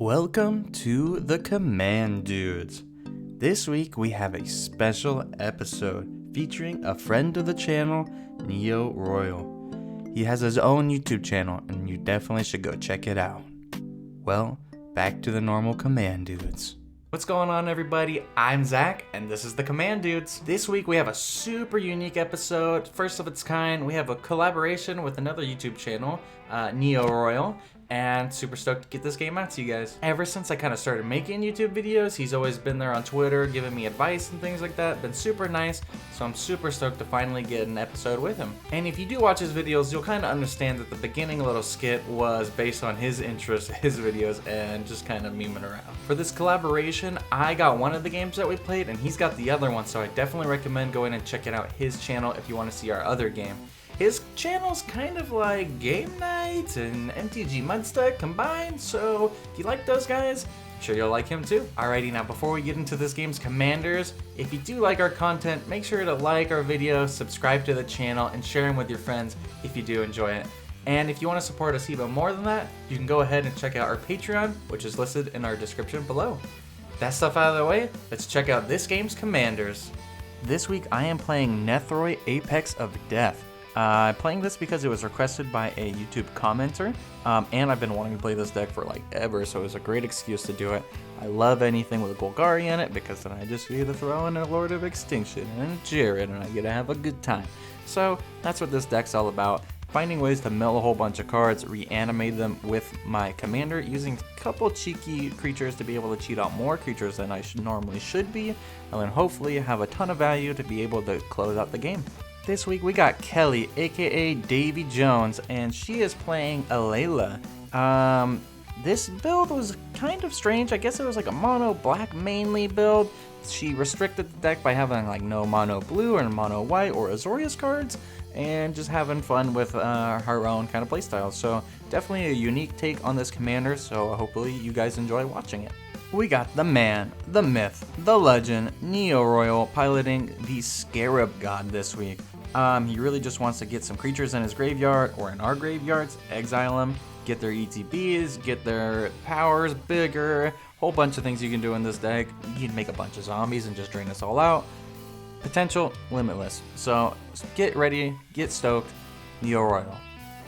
Welcome to the Command Dudes. This week we have a special episode featuring a friend of the channel, NeoRoyal. He has his own YouTube channel and you definitely should go check it out. Well, back to the normal Command Dudes. What's going on, everybody? I'm Zach, and this is the Command Dudes. This week we have a super unique episode, first of its kind. We have a collaboration with another YouTube channel, NeoRoyal, and super stoked to get this game out to you guys. Ever since I kind of started making YouTube videos, he's always been there on Twitter, giving me advice and things like that. Been super nice, so I'm super stoked to finally get an episode with him. And if you do watch his videos, you'll kind of understand that the beginning little skit was based on his interest, his videos, and just kind of memeing around. For this collaboration, I got one of the games that we played, and he's got the other one, so I definitely recommend going and checking out his channel if you want to see our other game. His channel's kind of like Game Night and Mtg Mudstuck combined, so if you like those guys, I'm sure you'll like him too. Alrighty, now before we get into this game's commanders, if you do like our content, make sure to like our videos, subscribe to the channel, and share them with your friends if you do enjoy it. And if you want to support us even more than that, you can go ahead and check out our Patreon, which is listed in our description below. That stuff out of the way, let's check out this game's commanders. This week I am playing Nethroi Apex of Death. I'm playing this because it was requested by a YouTube commenter, and I've been wanting to play this deck for like ever, so it was a great excuse to do it. I love anything with a Golgari in it, because then I just get to throw in a Lord of Extinction and a Jared, and I get to have a good time. So that's what this deck's all about. Finding ways to mill a whole bunch of cards, reanimate them with my commander, using a couple cheeky creatures to be able to cheat out more creatures than I normally should be, and then hopefully have a ton of value to be able to close out the game. This week we got Kelly, aka Davy Jones, and she is playing Alela. This build was kind of strange. I guess it was like a mono black mainly build. She restricted the deck by having like no mono blue or mono white or Azorius cards, and just having fun with her own kind of playstyle. So definitely a unique take on this commander, so hopefully you guys enjoy watching it. We got the man, the myth, the legend, NeoRoyal piloting the Scarab God this week. He really just wants to get some creatures in his graveyard or in our graveyards, exile them, get their ETBs, get their powers bigger, whole bunch of things you can do in this deck. You can make a bunch of zombies and just drain us all out. Potential limitless. So get ready, get stoked, NeoRoyal.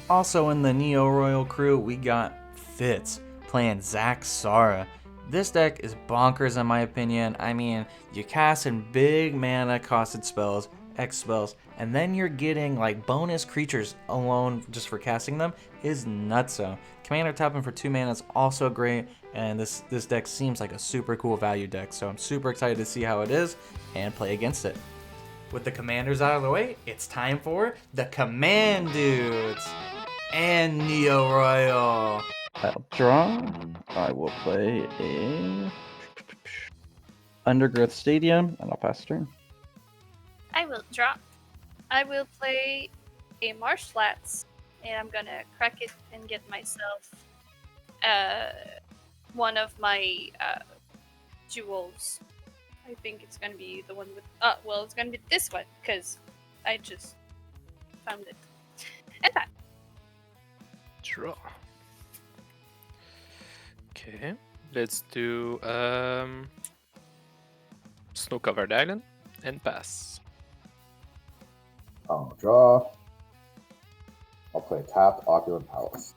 Also in the NeoRoyal crew, we got Fitz playing Zaxara. This deck is bonkers in my opinion. I mean, you cast in big mana costed spells, X spells, and then you're getting like bonus creatures alone just for casting them is nutso. Commander tapping for 2 mana is also great, and this deck seems like a super cool value deck, so I'm super excited to see how it is and play against it. With the commanders out of the way, it's time for the Command Dudes and NeoRoyal. I'll draw. I will play a Undergrowth Stadium, and I'll pass turn. I will draw. I will play a Marsh Flats, and I'm gonna crack it and get myself one of my jewels. I think it's gonna be the one with. Well, it's gonna be this one because I just found it. And that. Draw. Okay, let's do Snow-Covered Island and pass. I'll draw. I'll play tapped Opulent Palace.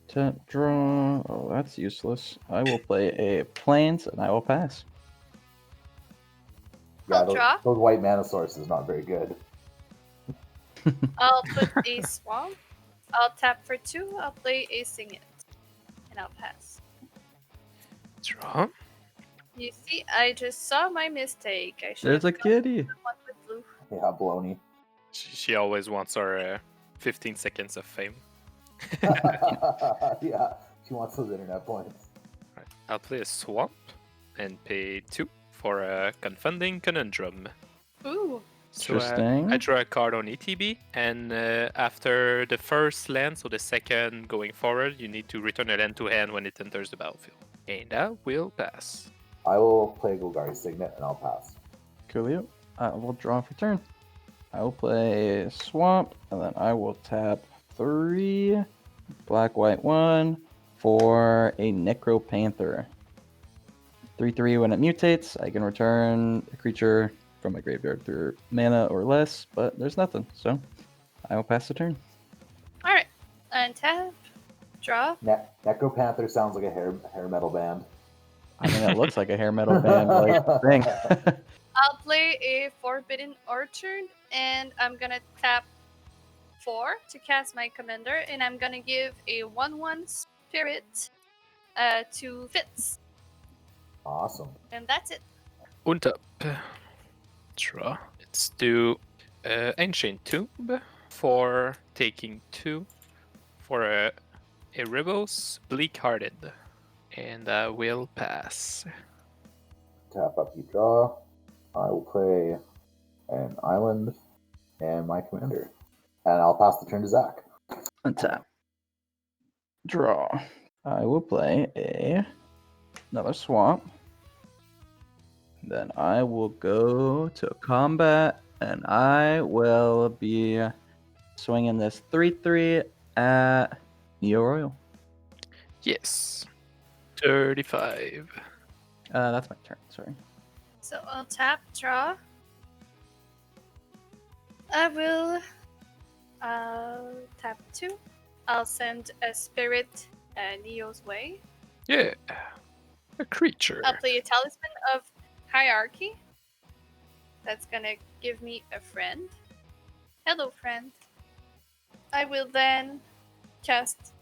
Tap, draw. Oh, that's useless. I will play a Plains, and I will pass. I'll draw. Those white mana sources not very good. I'll put a Swamp. I'll tap for 2. I'll play a Sing It, and I'll pass. Draw. You see, I just saw my mistake. I should. There's a kitty. The one with blue. Yeah, baloney. She always wants our 15 seconds of fame. Yeah, she wants those internet points. Right. I'll play a Swamp and pay 2 for a Confounding Conundrum. Ooh. So Interesting. I draw a card on ETB, and after the first land, so the second going forward, you need to return a land to hand when it enters the battlefield. And I will pass. I will play Golgari Signet and I'll pass. Coolio. I will draw for turn. I will play Swamp, and then I will tap 3, black, white 1, for a Necropanther. 3/3 when it mutates, I can return a creature from my graveyard through mana or less, but there's nothing, so I will pass the turn. Alright. Untap. Draw. Necropanther sounds like a hair metal band. I mean, it looks like a hair metal band like thing. I'll play a Forbidden Orchard, and I'm gonna tap 4 to cast my commander, and I'm gonna give a 1/1 spirit to Fitz. Awesome. And that's it. Untap. Draw. Let's do Ancient Tomb for taking 2 for a Erebos Bleak-Hearted. And I will pass. Tap up, you draw. I will play an island and my commander. And I'll pass the turn to Zach. Untap. Draw. I will play another swamp. Then I will go to combat, and I will be swinging this 3/3 at NeoRoyal. Yes. 35. That's my turn. Sorry. So I'll tap, draw. I will tap 2. I'll send a spirit Neo's way. Yeah. A creature. I'll play a Talisman of Hierarchy. That's gonna give me a friend. Hello, friend. I will then cast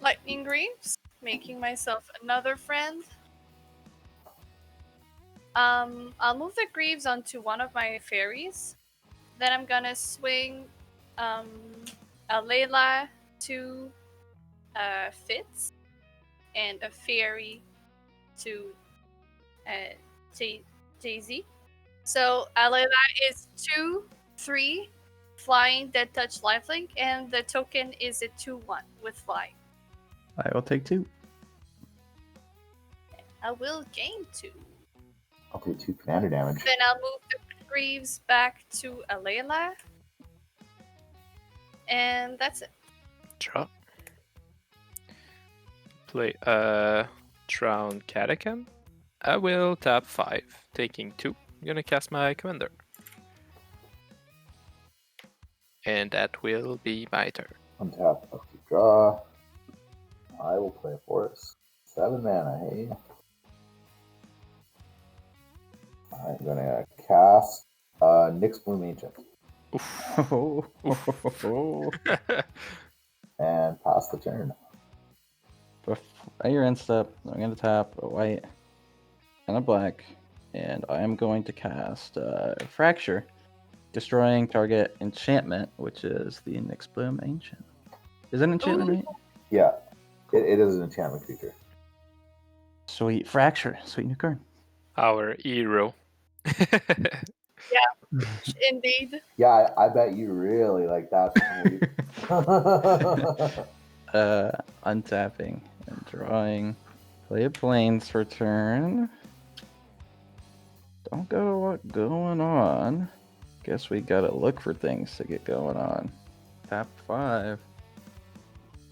Lightning Greaves, making myself another friend. I'll move the Greaves onto one of my fairies. Then I'm gonna swing Alela to Fitz and a fairy to Jay-Z. So Alela is 2/3 flying dead touch lifelink, and the token is a 2/1 with flying. I will take 2. I will gain 2. I'll take 2 commander damage. Then I'll move the Greaves back to Alela. And that's it. Draw. Play Drown Catacomb. I will tap 5, taking 2. I'm gonna cast my commander. And that will be my turn. Untap, up to draw. I will play a forest. 7 mana, hey? I'm gonna cast Nyx Bloom Ancient and pass the turn. At your end step, I'm going to tap a white and a black, and I am going to cast Fracture, destroying target enchantment, which is the Nyx Bloom Ancient. Is it an enchantment, right? Yeah, it is an enchantment creature. Sweet Fracture, sweet new card. Our hero. Indeed. Yeah, I bet you really like that. Untapping and drawing. Play a Plains for turn. Don't got a lot going on. Guess we gotta look for things to get going on. Tap 5.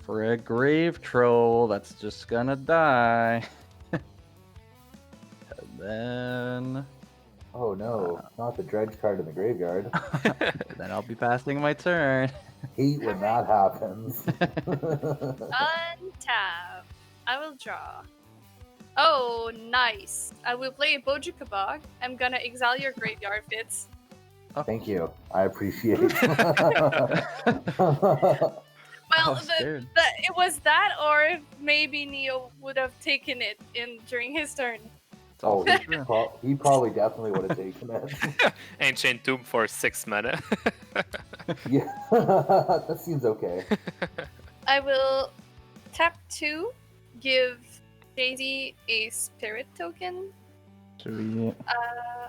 For a Grave Troll that's just gonna die. And then... Oh no, not the dredge card in the graveyard. then I'll be passing my turn. Hate when that happens. Untap. I will draw. Oh, nice. I will play a Bojuka Bog. I'm gonna exile your graveyard, Fitz. Thank you. I appreciate it. Well, Scared. it was that, or maybe Neo would have taken it in during his turn. Oh, he probably definitely would have taken it. Ancient Tomb for 6 mana. Yeah, that seems okay. I will tap 2, give Daisy a spirit token. Sweet.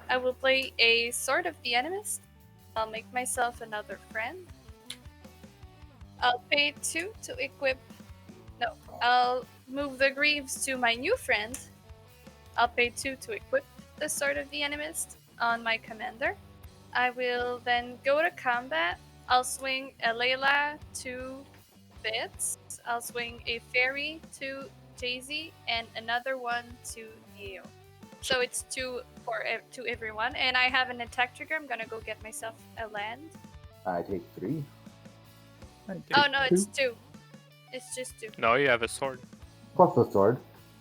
I will play a Sword of the Animist. I'll make myself another friend. I'll pay 2 to equip. No, I'll move the Greaves to my new friend. I'll pay 2 to equip the Sword of the Animist on my commander. I will then go to combat. I'll swing Alela to Fitz. I'll swing a fairy to Jay-Z and another one to Neo. So it's two to everyone. And I have an attack trigger. I'm gonna go get myself a land. I take 3. Oh no, it's 2. It's just 2. No, you have a sword. Plus the sword.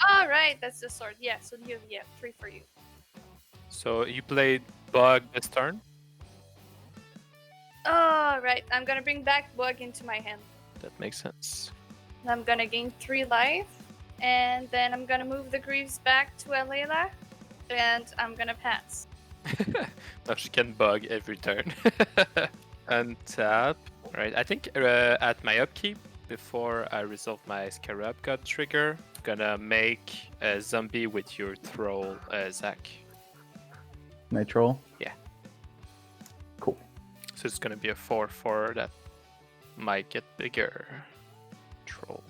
All right, that's the sword. Yeah, so you 3 for you. So you played Bug this turn. All right, I'm gonna bring back Bug into my hand. That makes sense. I'm gonna gain 3 life, and then I'm gonna move the Greaves back to Alela, and I'm gonna pass. Now she can bug every turn. Untap. Right, I think at my upkeep, before I resolve my Scarab God trigger, I'm gonna make a zombie with your troll, Zach. My troll. Yeah. Cool. So it's gonna be a 4/4 that might get bigger. Troll.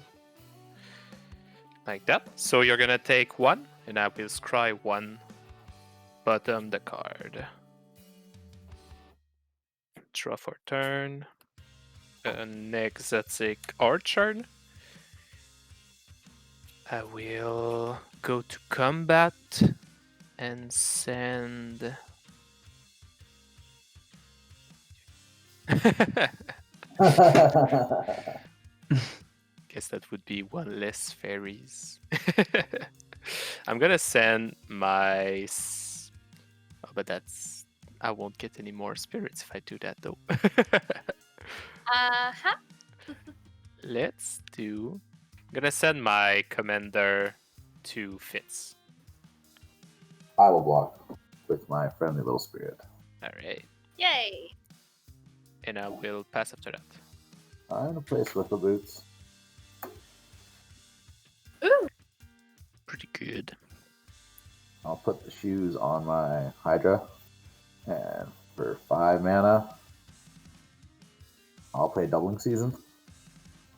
Like that. So you're gonna take 1, and I will scry 1. Bottom the card. Draw for turn. An exotic archer. I will go to combat and send. Guess that would be 1 less fairies. I'm gonna send my. Oh, but that's. I won't get any more spirits if I do that though. Uh-huh. Let's do. I'm gonna send my commander to Fitz. I will block with my friendly little spirit. Alright. Yay. And I will pass after that. I'm gonna play Swiftle Boots. Ooh. Pretty good. I'll put the shoes on my Hydra. And for 5 mana, I'll play Doubling Season.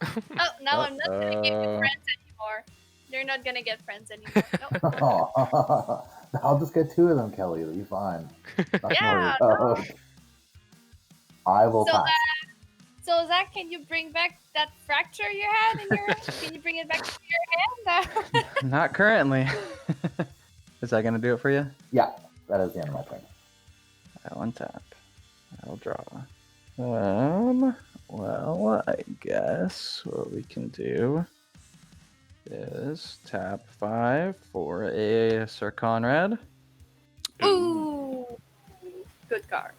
Oh, now I'm not gonna give you friends anymore. You're not gonna get friends anymore. Nope. Oh, I'll just get 2 of them, Kelly. It'll be fine. Nothing to worry Yeah, about. I will So, pass. So Zach, can you bring back that fracture you had in your? Can you bring it back to your hand? Not currently. Is that gonna do it for you? Yeah, that is the end of my turn. I'll untap. I'll draw. Well, I guess what we can do is tap 5 for a Sir Conrad. Ooh, good card.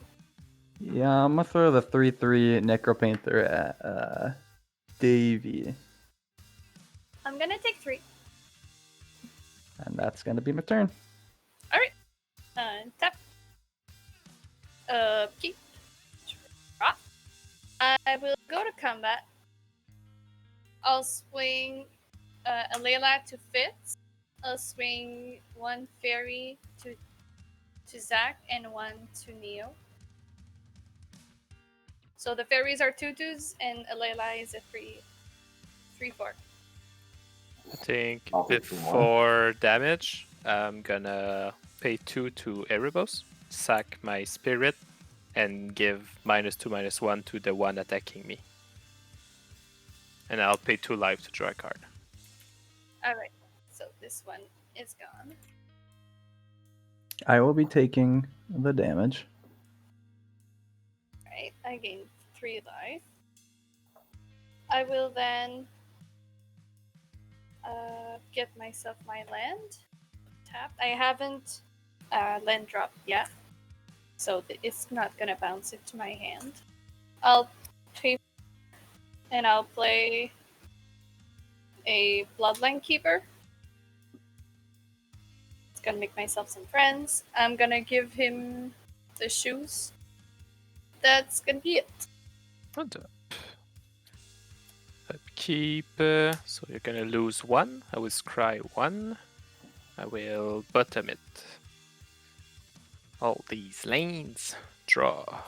Yeah, I'm gonna throw the 3/3 Necropanther at Davey, I'm gonna take 3. and that's gonna be my turn. Tap. Keep. Drop. I will go to combat. I'll swing Alela to Fitz. I'll swing 1 fairy to Zach and 1 to Neo. So the fairies are 2/2s and Alela is a 3/4. I think I'll take 2 more. before damage, I'm gonna pay 2 to Erebos, sack my spirit, and give -2/-1 to the one attacking me. And I'll pay 2 life to draw a card. Alright, so this one is gone. I will be taking the damage. Right, I gained 3 life. I will then get myself my land tapped. I haven't land dropped yet, so it's not gonna bounce into my hand. I'll pay and I'll play a Bloodline Keeper. It's gonna make myself some friends. I'm gonna give him the shoes. That's gonna be it. Untap. Upkeep. So you're gonna lose 1. I will scry 1. I will bottom it. All these lanes. Draw.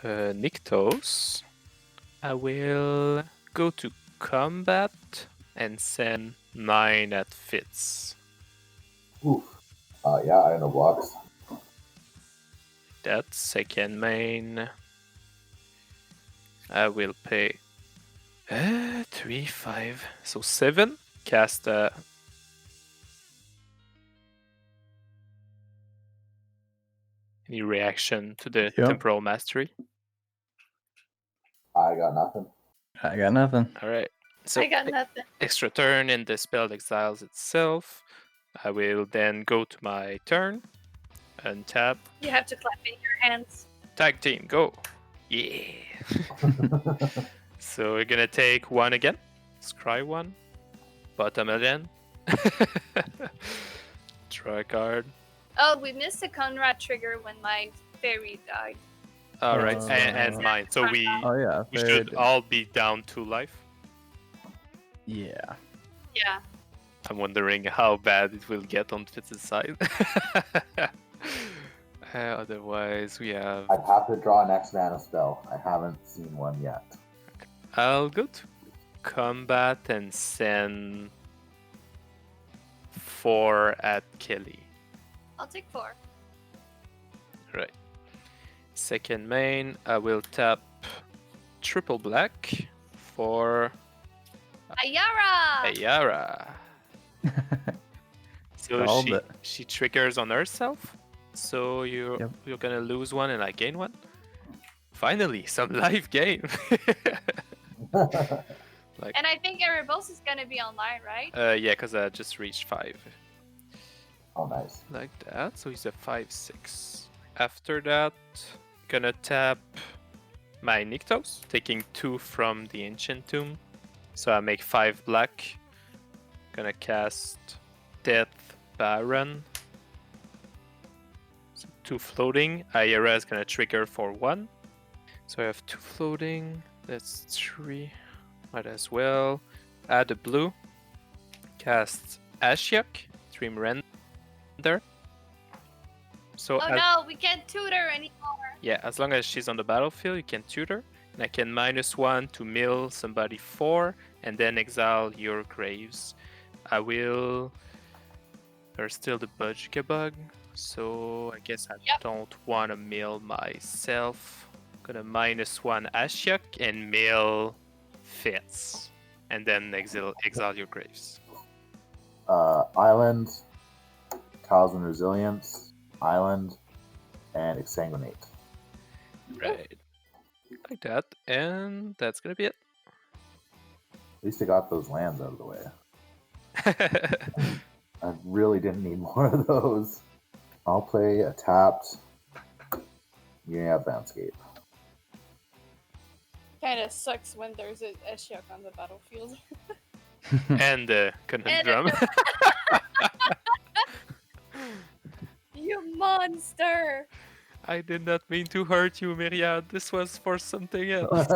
Nykthos. I will go to combat and send 9 at Fitz. Oof. Yeah, I know blocks. That second main. I will pay 3, 5, so 7. Cast any reaction to the Yep. Temporal Mastery? I got nothing. I got nothing. All right. So I got nothing. extra turn and the spell exiles itself. I will then go to my turn, untap, You have to clap in your hands. tag team, go. Yeah. So we're gonna take 1 again. Scry 1. Bottom again. Draw a card. Oh, we missed a Conrad trigger when my fairy died. All right, and mine. So we Oh yeah. we fair should did- all be down 2 life. Yeah. Yeah. I'm wondering how bad it will get on Fitz's side. Otherwise, we have. I'd have to draw an X mana spell. I haven't seen one yet. I'll go to combat and send 4 at Kelly. I'll take 4. Right. Second main, I will tap triple black for Ayara! Ayara. So Solved it. she triggers on herself. So you're gonna lose 1 and I gain 1. Finally, some life gain. And I think Erebos is gonna be online, right? Yeah, because I just reached 5. Oh, nice. Like that. So he's a 5/6. After that, gonna tap my Nykthos, taking 2 from the Ancient Tomb. So I make 5 black. Gonna cast Death Baron. So 2 floating. Ayara is gonna trigger for 1. So I have 2 floating. That's 3. Might as well add a blue. Cast Ashiok. Dream Render. So Oh no, we can't tutor anymore. yeah, as long as she's on the battlefield, you can tutor. And I can -1 to mill somebody 4, and then exile your graves. I will. There's still the Mtg bug, so I guess I don't want to mill myself. Gonna -1 Ashiok and mill Fitz, and then exile your graves. Island, Talisman Resilience, Island, and Exsanguinate. Right, like that, and that's gonna be it. At least I got those lands out of the way. I really didn't need more of those. I'll play a tapped Unionap Landscape. Kinda sucks when there's a Ashiok on the battlefield. And the conundrum. You monster! I did not mean to hurt you, Myriad. This was for something else.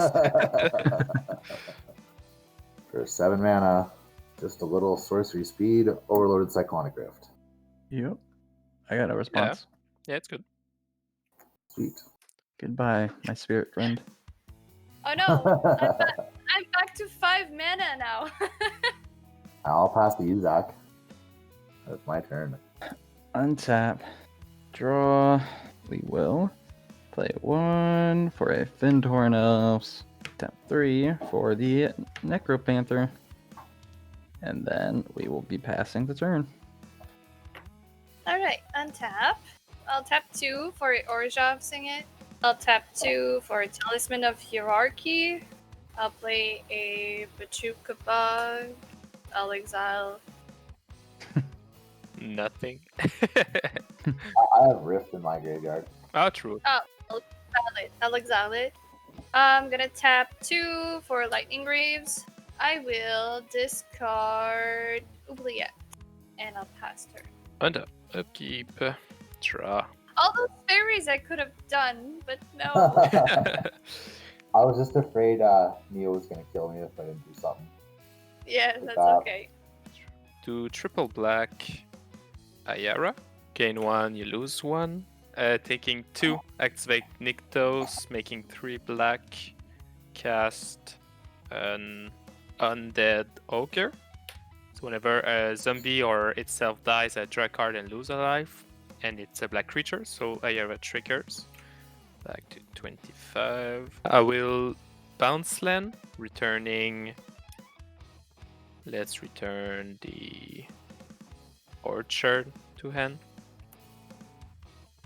For 7 mana, just a little sorcery speed, Overloaded Cyclonic Rift. Yep. I got a response. Yeah, it's good. Sweet. Goodbye, my spirit friend. Oh no! I'm back to 5 mana now. I'll pass to you, Zach. That's my turn. Untap. Draw. We will play 1 for a Fintorn Elves. Tap 3 for the Necropanther. And then we will be passing the turn. Alright, untap. I'll tap 2 for Orzhov Sing It. I'll tap 2 for Talisman of Hierarchy. I'll play a Bachuka Bug. I'll exile. Nothing. I have Rift in my graveyard. Ah, true. I'll exile it. I'm gonna tap 2 for Lightning Greaves. I will discard Oubliette. And I'll pass turn. And upkeep. Draw. All those fairies I could have done, but no. I was just afraid Neo was going to kill me if I didn't do something. Yeah, that's okay. Do triple black. Ayara. Gain 1, you lose 1. Taking 2. Activate Nykthos, making 3 black. Cast an Undead Ogre. So whenever a zombie or itself dies, I draw a card and lose a life. And it's a black creature, so Ayara triggers. Back to 25. I will bounce land, returning. Let's return the orchard to hand.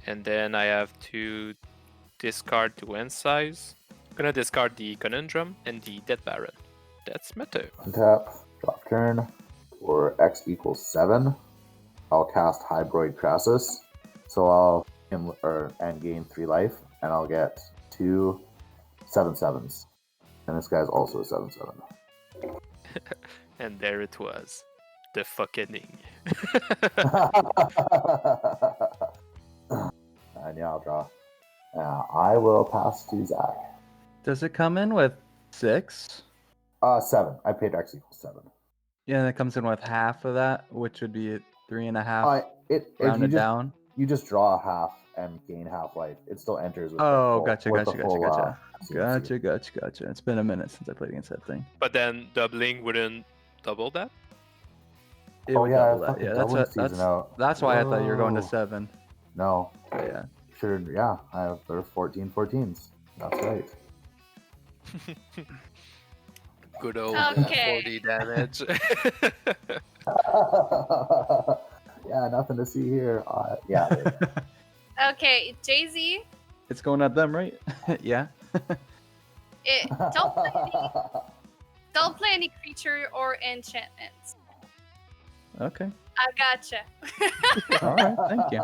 And then I have to discard 2 end size. I'm gonna discard the Conundrum and the Dead Baron. That's my turn. Untap, drop turn. For X equals 7, I'll cast Hybrid Crassus. So I'll and gain 3 life, and I'll get 2 7/7s. And this guy's also a 7/7. And there it was. The fucking And yeah, I'll draw. I will pass to Zach. Does it come in with 6? 7. I paid X equals 7. Yeah, and it comes in with half of that, which would be 3.5 If rounded down. You just draw a half and gain half life. It still enters with Oh, the full, gotcha. CMC. Gotcha. It's been a minute since I played against that thing. But then doubling wouldn't double that? It would double that. Yeah, that's why I thought you were going to Whoa. 7. No. But yeah. I have there are 14 14s. That's right. Good old Okay. 40 damage. Yeah, nothing to see here. Yeah. There you go. Okay, Jay-Z, It's going at them, right? Yeah. don't play any creature or enchantments. Okay. I gotcha. All right. Thank you.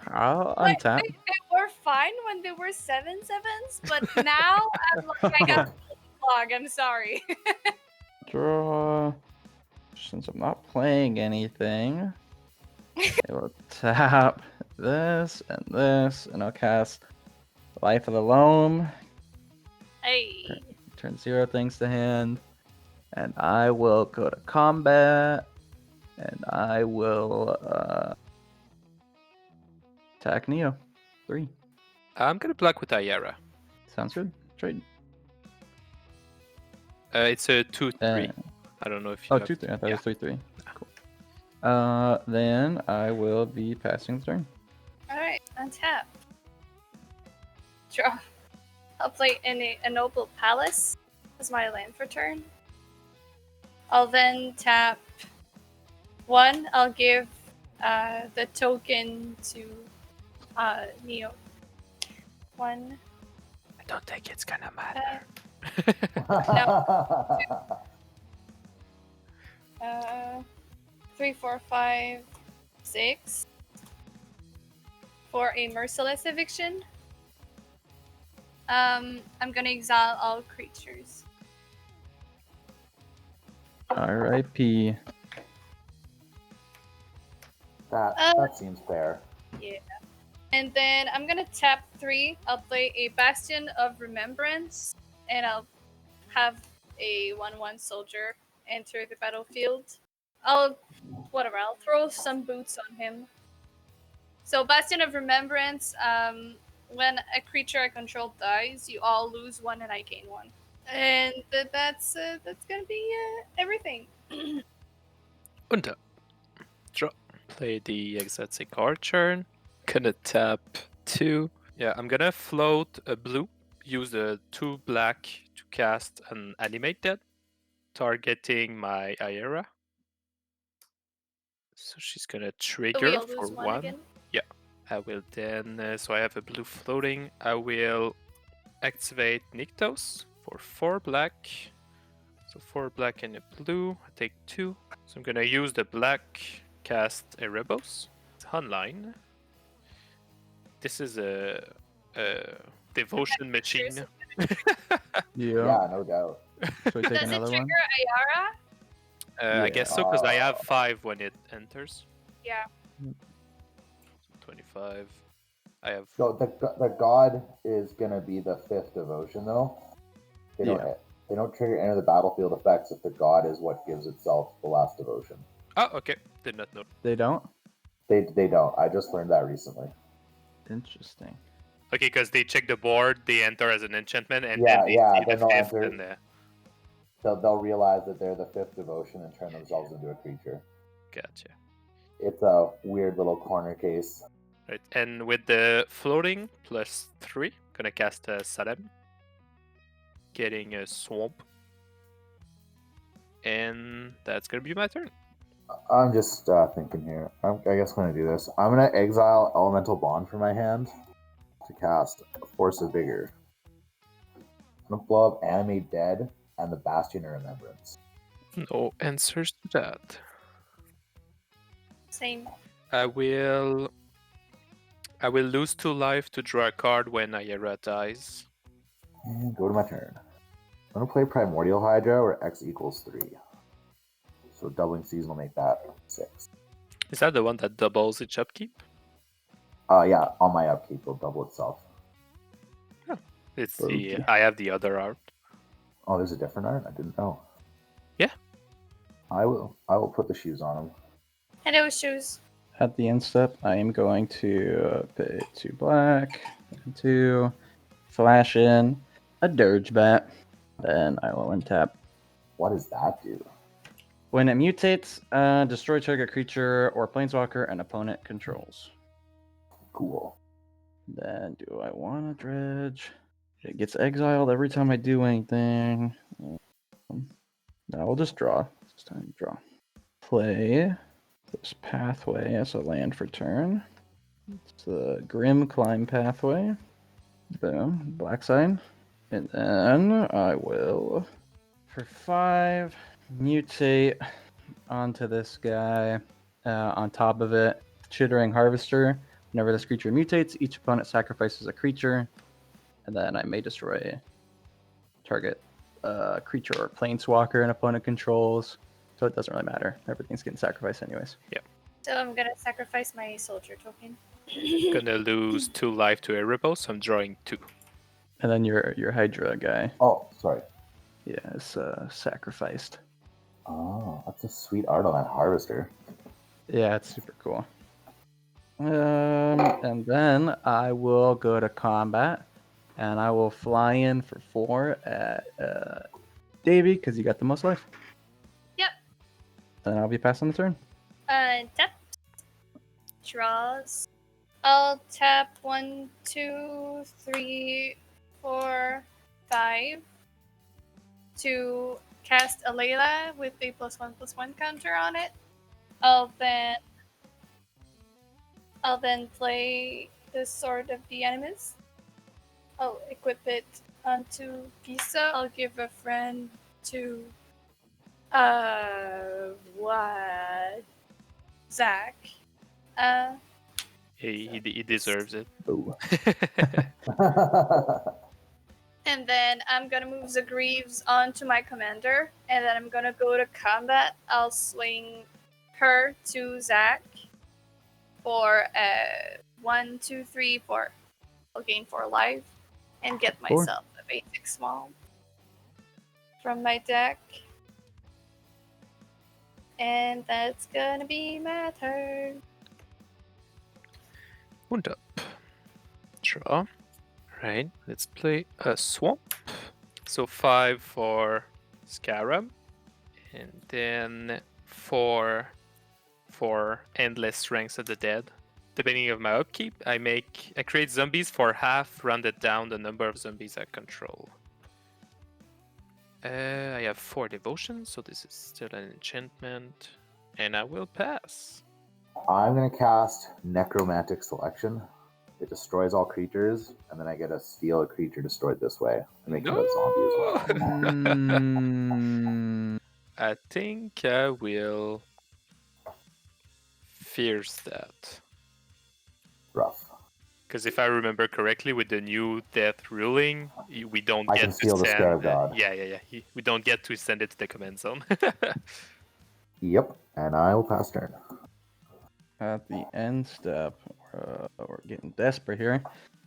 I'll Like, untap. they were fine when they were 7/7s, but now I'm like, I got log. I'm sorry. Draw. Since I'm not playing anything, I will tap this, and I'll cast Life of the Loam. Hey. Turn 0 things to hand, and I will go to combat, and I will attack Neo. 3. I'm gonna block with Ayara. Sounds good. Trade. It's a 2/3. I don't know if you. Oh, have 2/3. I thought yeah. it was 3/3. Cool. Then I will be passing the turn. Alright, untap. Draw. I'll play a Noble Palace as my land for turn. I'll then tap 1. I'll give the token to Neo. 1. I don't think it's gonna matter. 3, 4, 5, 6 for a merciless eviction. I'm gonna exile all creatures. R.I.P. That seems fair. Yeah. And then I'm gonna tap 3. I'll play a Bastion of Remembrance, and I'll have a 1/1 soldier enter the battlefield. I'll throw some boots on him. So Bastion of Remembrance, when a creature I control dies, you all lose 1 and I gain 1. And that's gonna be everything. Untap. Draw. Play the Exotic Archer. Gonna tap 2. Yeah, I'm gonna float a blue. Use the 2 black to cast an Animate Dead, targeting my Ayara. So she's gonna trigger We'll for lose 1. again. Yeah, I will then. So I have a blue floating. I will activate Nykthos for 4 black. So 4 black and a blue. I take 2. So I'm gonna use the black, cast Erebos. It's online. This is a devotion machine. Yeah, no doubt. Should we take Does it another trigger one? Ayara? I guess so, because I have 5 when it enters. Yeah. 25. I have. So the god is gonna be the 5th devotion though. They don't trigger any of the battlefield effects if the god is what gives itself the last devotion. Oh, okay. Did not know. They don't? They don't. I just learned that recently. Interesting. Okay, because they check the board, they enter as an enchantment, and Yeah, then they yeah, see then the they'll 5th. enter- And They'll realize that they're the 5th devotion and turn themselves into a creature. gotcha. It's a weird little corner case. Right, and with the floating plus 3, gonna cast Salem. getting a swamp. And that's gonna be my turn. I'm just thinking here. I guess I'm going to do this. I'm going to exile Elemental Bond from my hand to cast Force of Vigor. I'm going to blow up Animate Dead and the Bastion of Remembrance. No answers to that. Same. I will lose 2 life to draw a card when Aela dies. And go to my turn. I'm going to play Primordial Hydra where X equals 3. So doubling season will make that 6. Is that the one that doubles its upkeep? Yeah, on my upkeep it'll double itself. It's Bogey. the I have the other art. Oh, there's a different art? I didn't know. Yeah. I will put the shoes on him. Hello, shoes. At the end step, I am going to pay 2 black, and 2, flash in a Dirge Bat, then I will untap. What does that do? When it mutates, destroy target creature or planeswalker an opponent controls. Cool. Then do I want to dredge? It gets exiled every time I do anything. Now we'll just draw. It's time to draw. Play this pathway as a land for turn. It's the Grim Climb pathway. Boom, black side. And then I will, for 5, mutate onto this guy. On top of it, Chittering Harvester. Whenever this creature mutates, each opponent sacrifices a creature, and then I may destroy target creature or planeswalker an opponent controls. So it doesn't really matter. Everything's getting sacrificed anyways. So I'm gonna sacrifice my soldier token. Gonna lose 2 life to Erebos, so I'm drawing 2. And then your Hydra guy, Oh, sorry. yeah, is sacrificed. Oh, that's a sweet art on that Harvester. Yeah, it's super cool. And then I will go to combat, and I will fly in for 4 at Davey because you got the most life. Yep. Then I'll be passing the turn. Tap. Draws. I'll tap 1, 2, 3, 4, 5 to cast Alela with a +1/+1 counter on it. I'll then play the Sword of the Animus. I'll equip it onto Pisa. I'll give a friend to what? Zach. He deserves it. Oh. And then I'm gonna move the Greaves onto my commander, and then I'm gonna go to combat. I'll swing her to Zach for 1, 2, 3, 4. I'll gain 4 life and get 4. myself a basic small from my deck. And that's gonna be my turn. Wound up. Draw. Right, let's play a swamp. So 5 for Scarab. And then 4 for Endless Strengths of the Dead. Depending on my upkeep, I create zombies for half, rounded down the number of zombies I control. I have 4 devotions, so this is still an enchantment. And I will pass. I'm going to cast Necromantic Selection. It destroys all creatures, and then I get to steal a creature destroyed this way and make it a zombie as well. I think I will fierce that. Rough. Because if I remember correctly, with the new death ruling, we don't I get can to steal the send. Scarab God. Yeah. We don't get to send it to the command zone. Yep, and I will pass turn. At the end step, we're getting desperate here.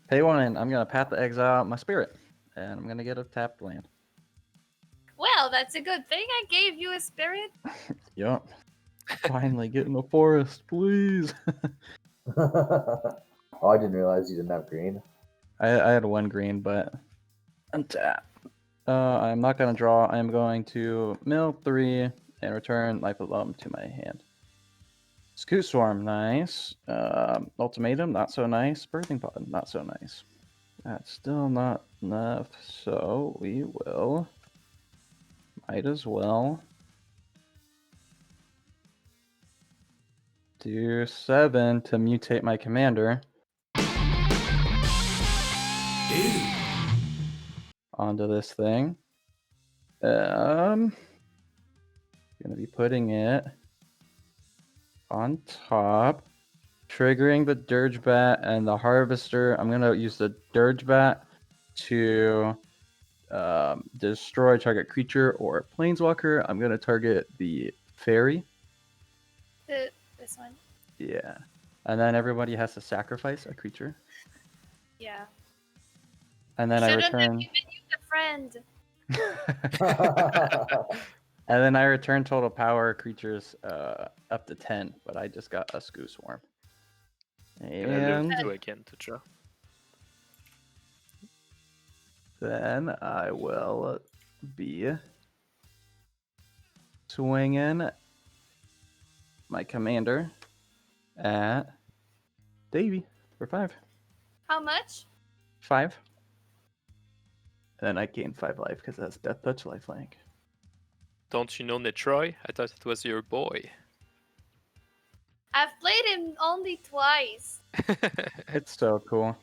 Pay 1 in. I'm going to Path to Exile my spirit, and I'm going to get a tapped land. Well, that's a good thing I gave you a spirit. Yup. Finally getting a forest, please. Oh, I didn't realize you didn't have green. I had 1 green, but untap. I'm not going to draw. I'm going to mill 3 and return Life of Loam to my hand. Scoot Swarm, nice. Ultimatum, not so nice. Birthing Pod, not so nice. That's still not enough, so we will. Might as well do 7 to mutate my commander. Onto this thing. Gonna be putting it on top, triggering the Dirge Bat and the Harvester. I'm gonna use the Dirge Bat to destroy target creature or planeswalker. I'm gonna target the fairy. This one. Yeah, and then everybody has to sacrifice a creature, Yeah. and then I Shouldn't have return. given you the friend. And then I return total power creatures up to 10, but I just got a Scoo Swarm. Gonna And loot 2 again to draw. then I will be swinging my commander at Davey for 5. How much? 5. And then I gain 5 life because that's Death Touch lifelink. Don't you know Nethroi? I thought it was your boy. I've played him only twice. It's so cool.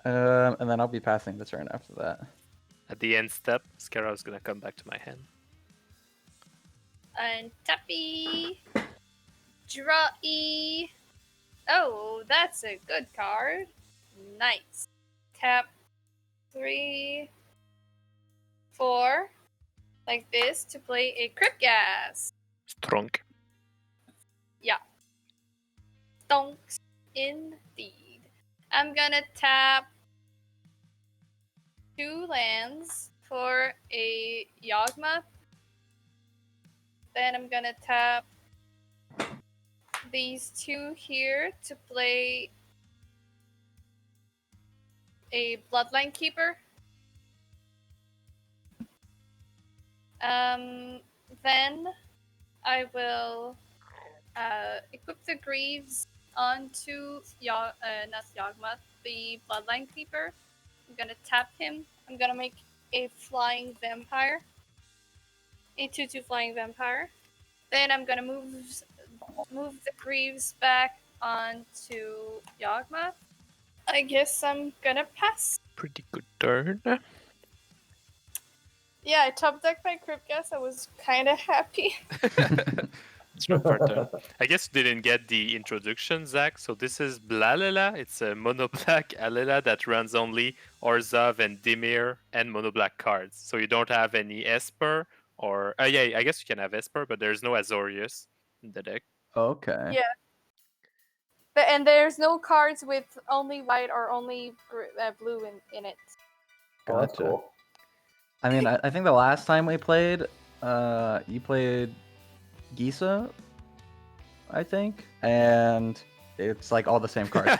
And then I'll be passing the turn after that. At the end step, Scarab's gonna come back to my hand. And tappy. Draw E. Oh, that's a good card. Nice. Tap 3, 4. Like this to play a Crypt Gas. Strong. Stonks indeed. I'm gonna tap 2 lands for a Yawgmoth. Then I'm gonna tap these 2 here to play a Bloodline Keeper. Then I will equip the Greaves onto not Yawgmoth, the Bloodline Keeper. I'm gonna tap him. I'm gonna make a Flying Vampire. A 2/2 Flying Vampire. Then I'm gonna move the Greaves back onto Yawgmoth. I guess I'm gonna pass. Pretty good turn. Yeah, I top decked my Crypt Gas. I was kind of happy. Strong for turn. I guess you didn't get the introduction, Zach. So this is Alela. It's a mono black Alela that runs only Orzhov and Dimir and mono black cards. So you don't have any Esper or yeah, I guess you can have Esper, but there's no Azorius in the deck. Okay. Yeah. And there's no cards with only white or only blue in it. Oh, that's Gotcha. cool. I mean, I think the last time we played, you played Gisa, I think, and it's like all the same cards.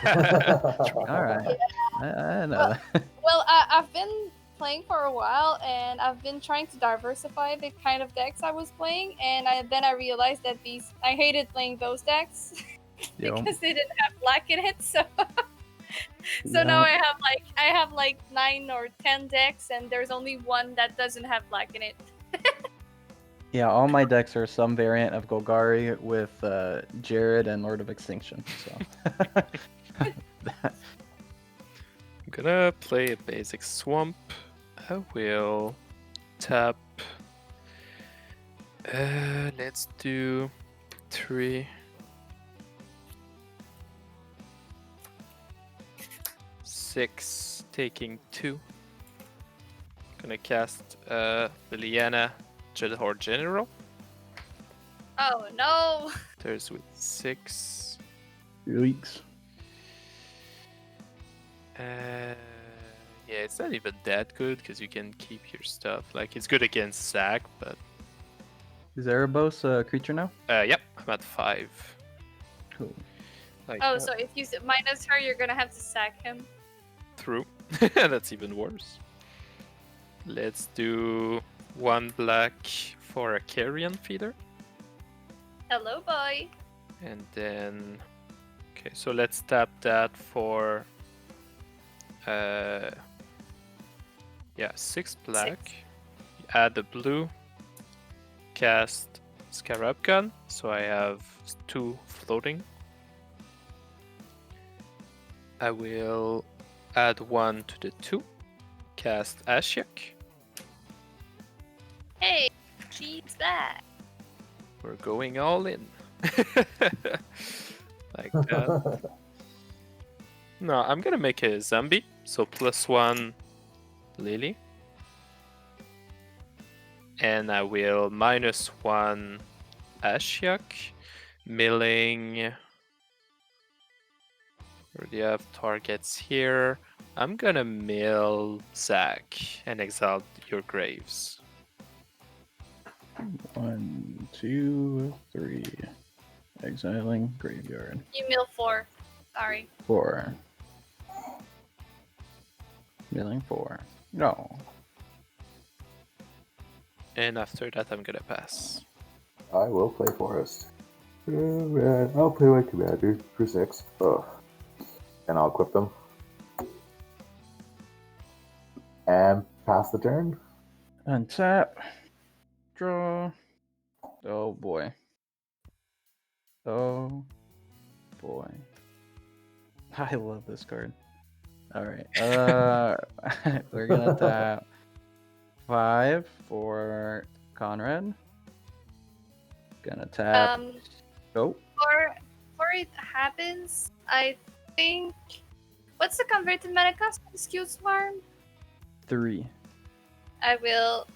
All right, I know that. Well, I've been playing for a while, and I've been trying to diversify the kind of decks I was playing, and then I realized that I hated playing those decks because they didn't have black in it. So now I have like 9 or 10 decks, and there's only one that doesn't have black in it. Yeah, all my decks are some variant of Golgari with Jared and Lord of Extinction. So. I'm gonna play a basic swamp. I will tap. Let's do 3. 6, taking 2. Gonna cast Liliana Jedhor General. Oh no! There's with 6. Weeks. Yeah, it's not even that good because you can keep your stuff. Like, it's good against Zac, but. Is Erebos a creature now? Yep, I'm at 5. Cool. Like, Oh, so if you minus her, you're gonna have to sack him. True. That's even worse. Let's do 1 black for a Carrion Feeder. Hello, boy. And then... Okay, so let's tap that for Yeah, 6 black. Add the blue. Cast Scarab God, so I have 2 floating. I will add 1 to the 2. Cast Ashiok. Hey, she's back. We're going all in. Like that. No, I'm gonna make a zombie, so +1 Lily. And I will -1 Ashiok, milling. Where do you have targets here? I'm gonna mill Zach and exile your graves. 1, 2, 3. Exiling graveyard. You mill 4. Sorry. 4. Milling 4. No. And after that, I'm gonna pass. I will play Forest. Alright, I'll play my commander for 6. Ugh. And I'll equip them. And pass the turn. Untap. Draw. Oh boy. Oh boy. I love this card. Alright. We're gonna tap 5 for Conrad. Gonna tap. Oh. Before it happens, I think. What's the converted mana cost for the Skewed Swarm? 3. I will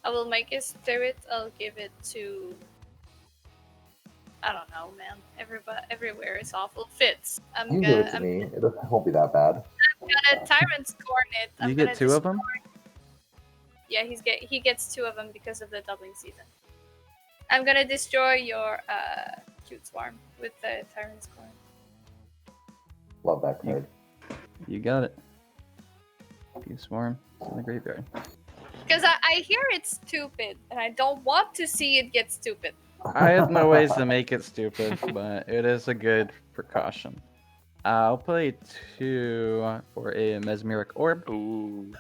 I will make a spirit. I'll give it to. I don't know, man. Everywhere is awful. Fitz. You can give it to me. It won't be that bad. I'm gonna Tyrant Scorn it. You get 2 of them? Yeah, he gets 2 of them because of the doubling season. I'm gonna destroy your Cute Swarm with the Tyrant Scorn. Love that card. You got it. You swarm in the graveyard. Because I hear it's stupid, and I don't want to see it get stupid. I have no ways to make it stupid, but it is a good precaution. I'll play 2 for a Mesmeric Orb. Ooh.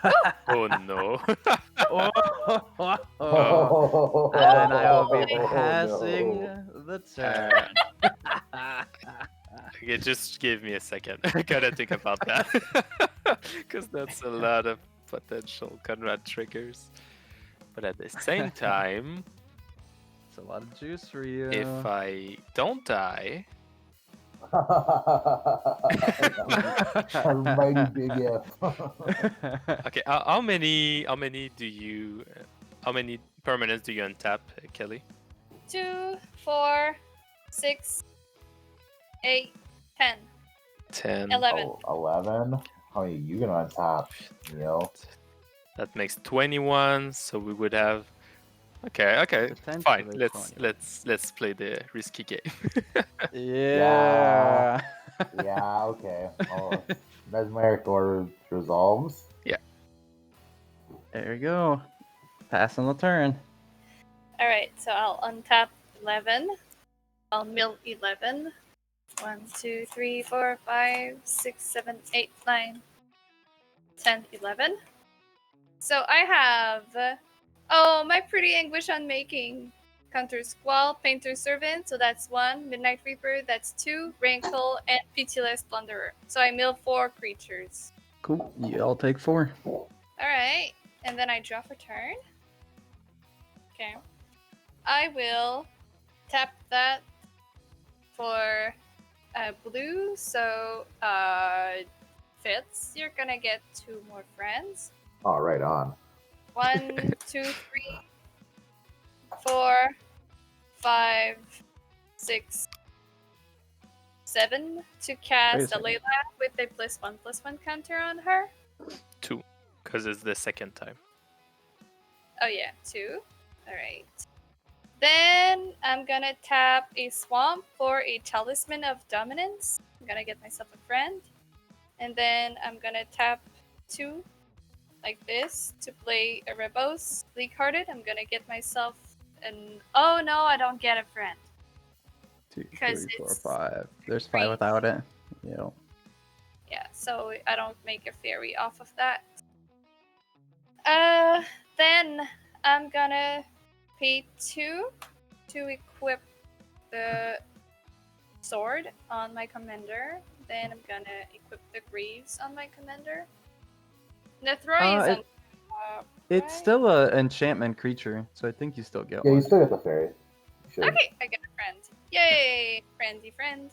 Oh no. And I will be Oh, passing no. the turn. Okay, just give me a second. I gotta think about that. Because that's a lot of potential Conrad triggers. But at the same time, It's a lot of juice for you. if I don't die, A mighty big if. okay. How many permanents do you untap, Kelly? 2, 4, 6, 8, 10, 10. 11. Oh, 11? How many are you gonna untap, Neo? That makes 21. So we would have. Okay. Fine. Potentially Let's play the risky game. Yeah. Yeah, okay. Oh, Mesmeric Orb resolves. There you go. Passing the turn. Alright, so I'll untap 11. I'll mill 11. 1, 2, 3, 4, 5, 6, 7, 8, 9, 10, 11. So I have. Oh, my pretty Anguish Unmaking. Counter Squall, Painter Servant, so that's 1. Midnight Reaper, that's 2. Rankle, and Pitiless Plunderer. So I mill 4 creatures. Cool. Yeah, I'll take 4. Alright, and then I draw for turn. Okay. I will tap that for blue, so Fitz, you're gonna get 2 more friends. Oh, right on. 1, 2, 3, 4, 5, 6, 7 to cast Alela with a +1/+1 counter on her. 2, because it's the second time. Oh yeah, 2. Alright. Then I'm gonna tap a swamp for a Talisman of Dominance. I'm gonna get myself a friend. And then I'm gonna tap 2 like this to play a Rebos. Bleak Hearted. I'm gonna get myself an. Oh no, I don't get a friend. 2, 'Cause 3, 4, it's 5. There's 5 green. without it. Yep. Yeah, so I don't make a fairy off of that. Then I'm gonna pay 2 to equip the sword on my commander. Then I'm gonna equip the greaves on my commander. Nethroi is on top, It's right? still an enchantment creature, so I think you still get Yeah, you one. still get the fairy. You should. Okay, I get a friend. Yay! Friendy friend.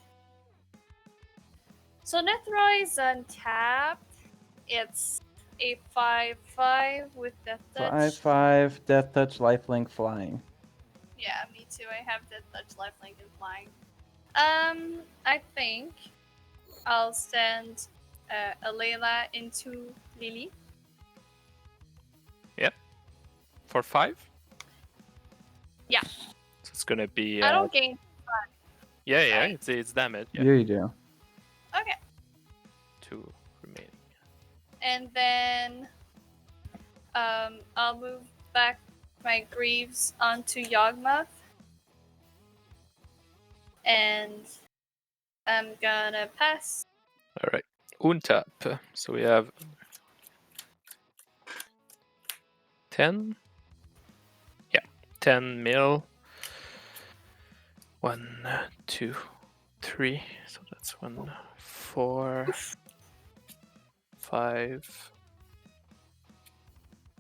So Nethroi is untapped. It's a 5/5 with Death Touch. 5/5, Death Touch, Lifelink, Flying. Yeah, me too. I have Death Touch, Lifelink, and Flying. I think I'll send Alela into Lily. For 5? Yeah. So it's gonna be. I don't gain. Yeah, right? it's damage. Yeah. Yeah, you do. Okay. 2 remaining. And then I'll move back my Greaves onto Yawgmoth. And I'm gonna pass. All right. Untap. So we have 10. Yeah, 10 mil. 1, 2, 3. So that's 1, 4, 5,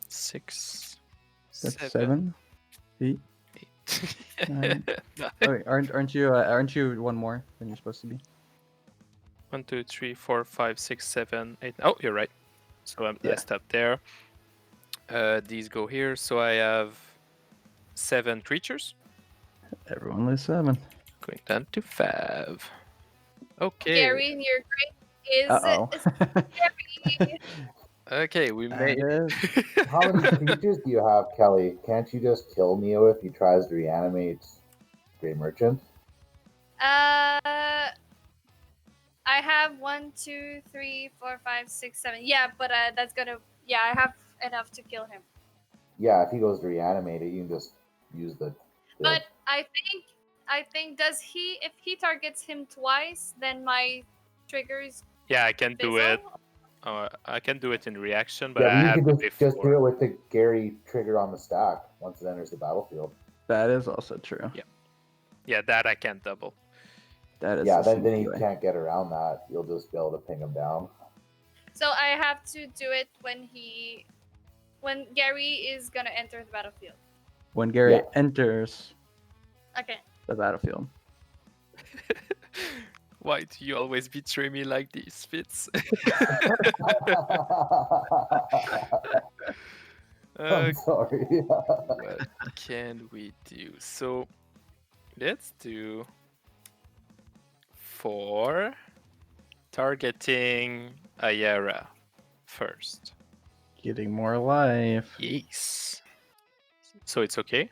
6, That's 7, 7, 8. 8. Nine. Oh, wait, aren't you one more than you're supposed to be? 1, 2, 3, 4, 5, 6, 7, 8. Oh, you're right. So I Yeah. stopped there. These go here. So I have 7 creatures. Everyone lose 7. Going down to 5. Okay. Gary, your grade is Uh-oh. Gary. Okay, we That made is- How many creatures do you have, Kelly? Can't you just kill Neo if he tries to reanimate Grey Merchant? I have 1, 2, 3, 4, 5, 6, 7. Yeah, but that's gonna. Yeah, I have enough to kill him. Yeah, if he goes to reanimate it, you can just use the. But I think if he targets him twice, then my triggers. Yeah, I can do it. fizzle? I can do it in reaction, but Yeah, I but you have can to just do before. it with the Gary trigger on the stack once it enters the battlefield. that is also true. Yeah. Yeah, that I can't double. That is Yeah, the then he sneaky way. can't get around that. You'll just be able to ping him down. So I have to do it when Gary is gonna enter the battlefield. When Gary Yeah. enters Okay. the battlefield. Why do you always betray me like this, Fitz? I'm sorry. What can we do? So let's do 4 targeting Ayara first. Getting more life. Yes. So it's okay.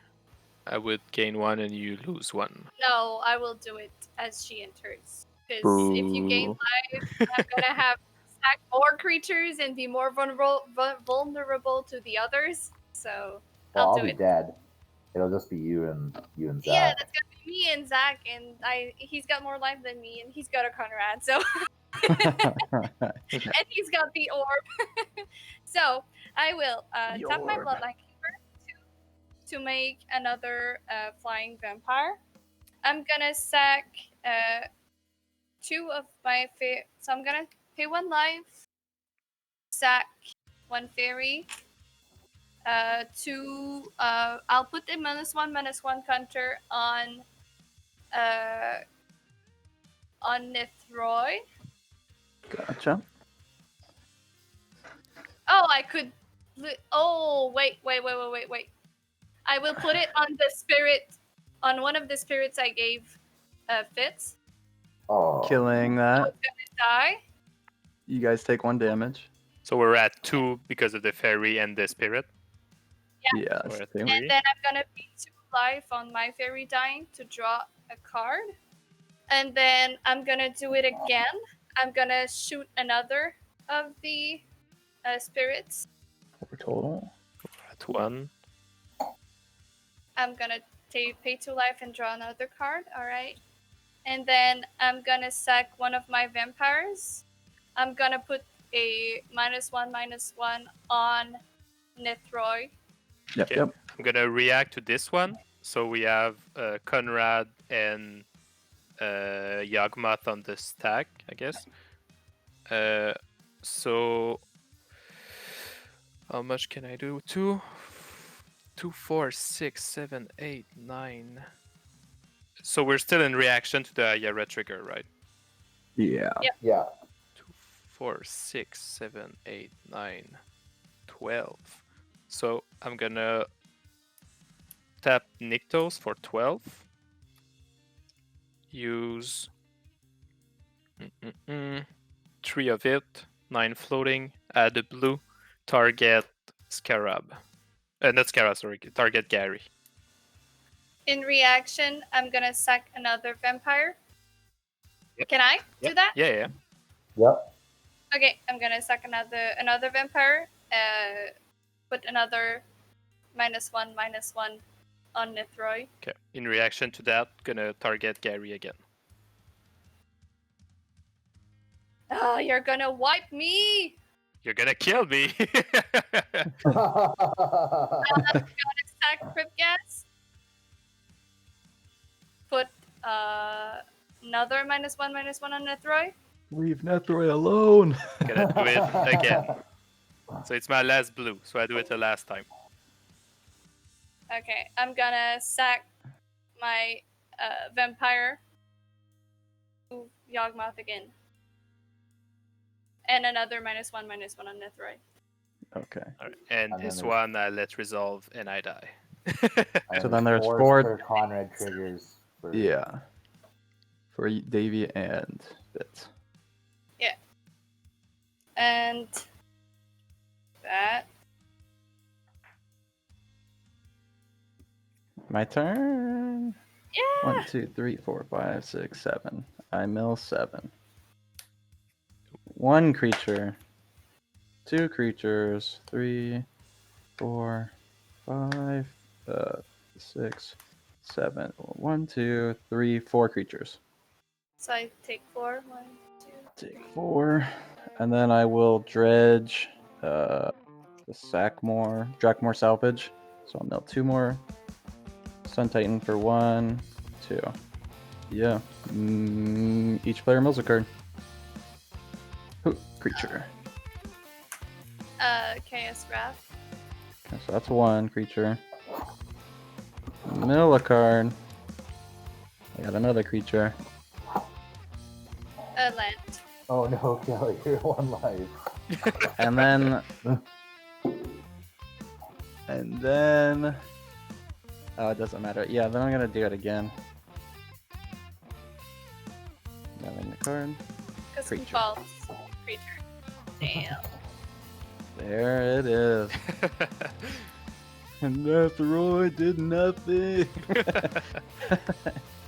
I would gain 1 and you lose 1. No, I will do it as she enters. Because if you gain Boo. life, I'm gonna have to stack more creatures and be more vulnerable to the others. So Well, I'll I'll do be it. dead. It'll just be you and Zach. Yeah, that's gonna be me and Zach, and he's got more life than me, and he's got a Conrad, so and he's got the orb. So I will The tap my orb. Bloodline Keeper to make another flying vampire. I'm gonna sack 2 of my so I'm gonna pay 1 life, sack 1 fairy. I'll put a -1/-1 counter on Nethroi. Gotcha. Oh, I could. Oh, wait. I will put it on the spirit, on one of the spirits I gave Fitz. Oh, Killing So that. it's gonna die. You guys take 1 damage. So we're at 2 because of the fairy and the spirit. Yeah. We're at two. 3. And then I'm gonna be 2 life on my fairy dying to draw a card. And then I'm gonna do it again. I'm gonna shoot another of the spirits. 4 total. At 1. I'm gonna pay 2 life and draw another card. All right. And then I'm gonna sack one of my vampires. I'm gonna put a -1/-1 on Nethroi. Yep, Okay. yep. I'm gonna react to this one. So we have Conrad and Yawgmoth on the stack, I guess. So how much can I do? 2, 4, 6, 7, 8, 9. So we're still in reaction to the Ayara trigger, right? Yeah. Yep. Yeah. 2, 4, 6, 7, 8, 9, 12. So I'm gonna tap Nykthos for 12. Use 3 of it, 9 floating, add a blue, target Scarab. Not Scarab, sorry, target Gary. In reaction, I'm gonna sack another vampire. Yep. Can I do that? Yeah. Yep. Okay, I'm gonna sack another vampire. Put another -1/-1 on Nethroi. Okay. In reaction to that, gonna target Gary again. Oh, you're gonna wipe me! You're gonna kill me! I'm gonna sack Crypt Gas. Put another -1/-1 on Nethroi. Leave Nethroi alone. Gonna do it again. So it's my last blue, so I do it the last time. Okay, I'm gonna sack my vampire. Yawgmoth again. And another -1/-1 on Nethroi. Okay. All right. And And then this there's- one I let resolve and I die. And So then there's 4 4 per Conrad triggers. For... Yeah. For Davey and Bits. And that. My turn. Yeah. 1, 2, 3, 4, 5, 6, 7. I mill 7. 1 creature. 2 creatures. 3, 4, 5, 6, 7. 1, 2, 3, 4 creatures. So I take 4. 1, 2. Take 4. And then I will dredge the Drakmore salvage. So I'll mill 2 more. Sun Titan for 1, 2. Yeah. Each player mills a card. Ooh, creature. Chaos Wrath. Okay, so that's 1 creature. Mill a card. I got another creature. Land. Oh no, Kelly, you're 1 life. And then. Oh, it doesn't matter. Yeah, then I'm gonna do it again. Milling the card. Custom Creature. false creature. Damn. There it is. And Nethroi did nothing.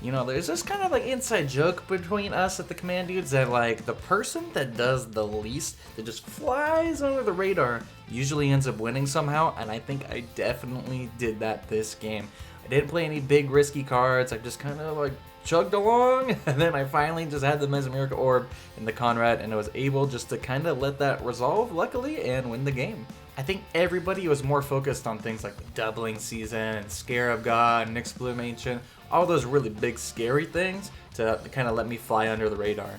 You know, there's this kind of like inside joke between us at the Command Dudes that like the person that does the least, that just flies under the radar, usually ends up winning somehow, and I think I definitely did that this game. I didn't play any big risky cards, I just kind of like chugged along, and then I finally just had the Mesmeric Orb in the Conrad, and I was able just to kind of let that resolve, luckily, and win the game. I think everybody was more focused on things like the Doubling Season and Scarab God and Nyxbloom Ancient, all those really big scary things to kind of let me fly under the radar.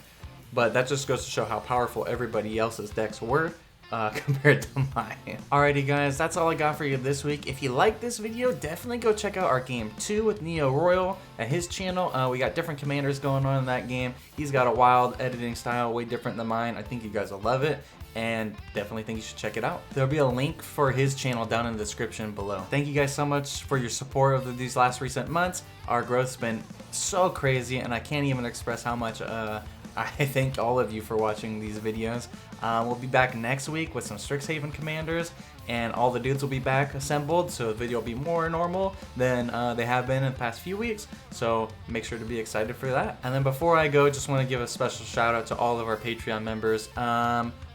But that just goes to show how powerful everybody else's decks were compared to mine. Alrighty guys, that's all I got for you this week. If you like this video, definitely go check out our game 2 with NeoRoyal at his channel. We got different commanders going on in that game. He's got a wild editing style, way different than mine. I think you guys will love it, and definitely think you should check it out. There'll be a link for his channel down in the description below. Thank you guys so much for your support of these last recent months. Our growth's been so crazy, and I can't even express how much I thank all of you for watching these videos. We'll be back next week with some Strixhaven commanders, and all the dudes will be back assembled, so the video will be more normal than they have been in the past few weeks, so make sure to be excited for that. And then before I go, just want to give a special shout out to all of our Patreon members.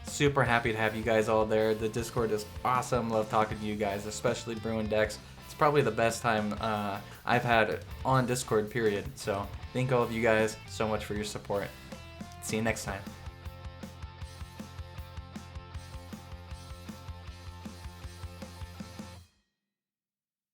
Super happy to have you guys all there. The Discord is awesome. Love talking to you guys, especially Bruin Decks. It's probably the best time I've had on Discord, period. So thank all of you guys so much for your support. See you next time.